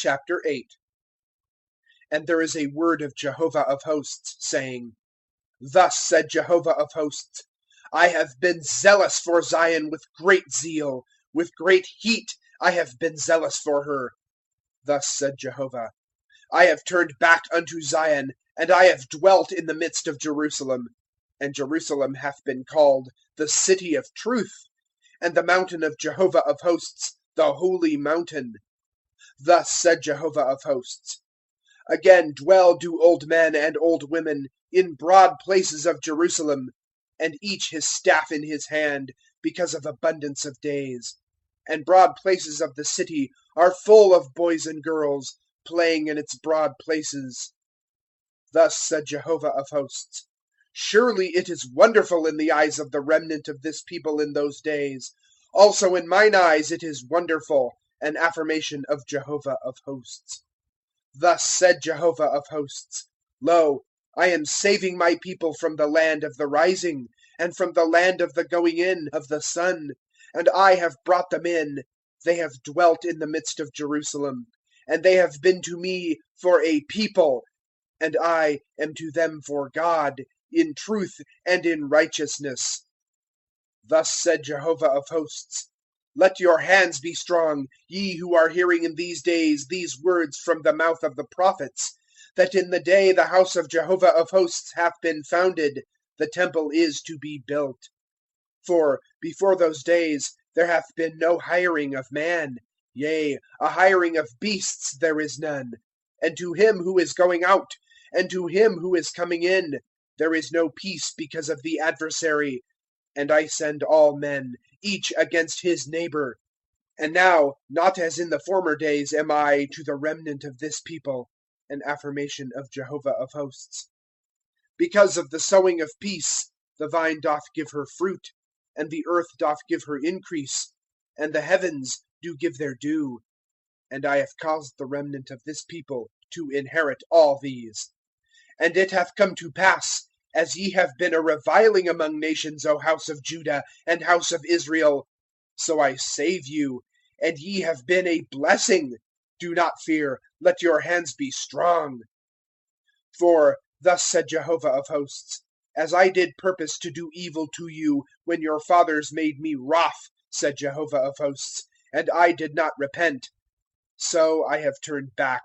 Chapter 8. And there is a word of Jehovah of hosts, saying, Thus said Jehovah of hosts, I have been zealous for Zion with great zeal, with great heat I have been zealous for her. Thus said Jehovah, I have turned back unto Zion, and I have dwelt in the midst of Jerusalem. And Jerusalem hath been called the city of truth, and the mountain of Jehovah of hosts, the holy mountain. Thus said Jehovah of hosts, Again dwell do old men and old women in broad places of Jerusalem, and each his staff in his hand, because of abundance of days. And broad places of the city are full of boys and girls, playing in its broad places. Thus said Jehovah of hosts, Surely it is wonderful in the eyes of the remnant of this people in those days. Also in mine eyes it is wonderful, an affirmation of Jehovah of hosts. Thus said Jehovah of hosts, Lo, I am saving my people from the land of the rising, and from the land of the going in of the sun. And I have brought them in. They have dwelt in the midst of Jerusalem. And they have been to me for a people, and I am to them for God, in truth and in righteousness. Thus said Jehovah of hosts, Let your hands be strong, ye who are hearing in these days these words from the mouth of the prophets, that in the day the house of Jehovah of hosts hath been founded, the temple is to be built. For before those days there hath been no hiring of man, yea, a hiring of beasts there is none. And to him who is going out, and to him who is coming in, there is no peace because of the adversary. And I send all men, each against his neighbor. And now, not as in the former days, am I to the remnant of this people, an affirmation of Jehovah of hosts. Because of the sowing of peace, the vine doth give her fruit, and the earth doth give her increase, and the heavens do give their due. And I have caused the remnant of this people to inherit all these. And it hath come to pass, as ye have been a reviling among nations, O house of Judah and house of Israel, so I save you, and ye have been a blessing. Do not fear, let your hands be strong. For thus said Jehovah of hosts, As I did purpose to do evil to you when your fathers made me wroth, said Jehovah of hosts, and I did not repent, so I have turned back.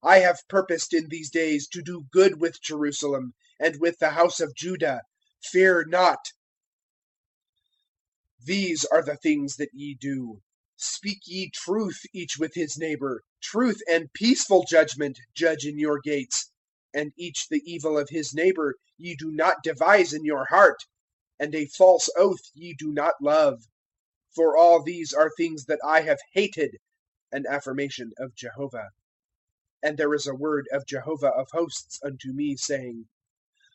I have purposed in these days to do good with Jerusalem and with the house of Judah. Fear not. These are the things that ye do. Speak ye truth each with his neighbor. Truth and peaceful judgment judge in your gates. And each the evil of his neighbor ye do not devise in your heart. And a false oath ye do not love. For all these are things that I have hated, an affirmation of Jehovah. And there is a word of Jehovah of hosts unto me, saying,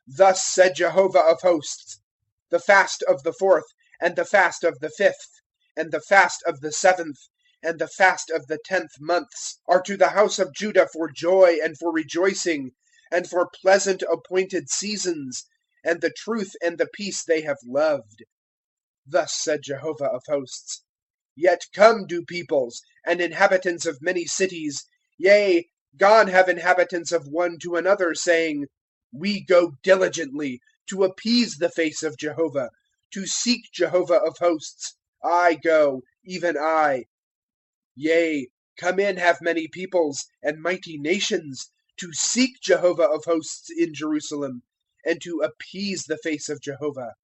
Thus said Jehovah of hosts, The fast of the 4th, and the fast of the 5th, and the fast of the 7th, and the fast of the 10th months, are to the house of Judah for joy and for rejoicing, and for pleasant appointed seasons, and the truth and the peace they have loved. Thus said Jehovah of hosts, Yet come, do peoples, and inhabitants of many cities, yea, gone have inhabitants of one to another, saying, We go diligently to appease the face of Jehovah, to seek Jehovah of hosts. I go, even I. Yea, come in have many peoples and mighty nations, to seek Jehovah of hosts in Jerusalem, and to appease the face of Jehovah.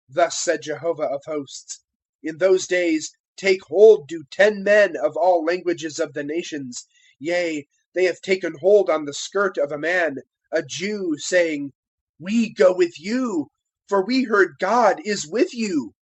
Thus said Jehovah of hosts, In those days take hold do 10 men of all languages of the nations, yea, they have taken hold on the skirt of a man, a Jew, saying, We go with you, for we heard God is with you.